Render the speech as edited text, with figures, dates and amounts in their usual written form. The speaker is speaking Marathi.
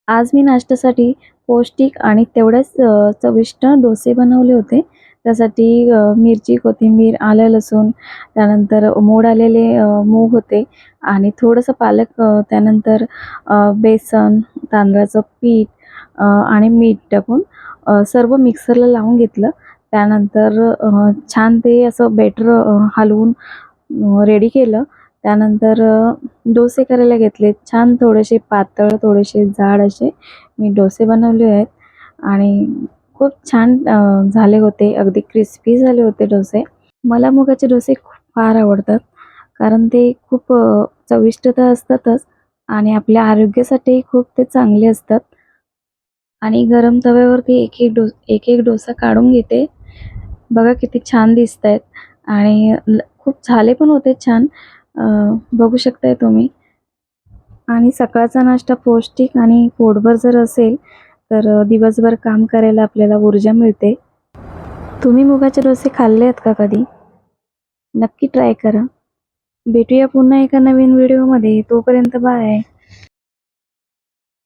आज मी नाश्त्यासाठी पौष्टिक आणि तेवढेच चविष्ट डोसे बनवले होते. त्यासाठी मिरची, कोथिंबीर, आलं, लसूण, त्यानंतर मोड आलेले मूग होते आणि थोडंसं पालक, त्यानंतर बेसन, तांदळाचं पीठ आणि मीठ टाकून सर्व मिक्सरला लावून घेतलं. त्यानंतर छान ते असं बेटर हलवून रेडी केलं. त्यानंतर डोसे करायला घेतले. छान थोडेसे पातळ, थोडेसे जाड असे मी डोसे बनवले आहेत आणि खूप छान झाले होते. अगदी क्रिस्पी झाले होते डोसे. मला मुगाचे डोसे खूप फार आवडतात. कारण ते खूप चविष्ट तर असतातच आणि आपल्या आरोग्यासाठीही खूप ते चांगले असतात. आणि गरम तव्यावरती एक-एक डोसा काढून घेते. बघा किती छान दिसतायत आणि खूप झाले पण होते छान. अ, बघू शकताय तुम्ही. आणि सकाळचा नाश्ता पौष्टिक आणि पोटभर जर असेल, तर दिवसभर काम करायला आपल्याला ऊर्जा मिळते. तुम्ही मुगाचे डोसे खाल्ले आहेत का कधी? नक्की ट्राय करा. भेटूया पुन्हा एका नवीन व्हिडिओमध्ये. तोपर्यंत बाय.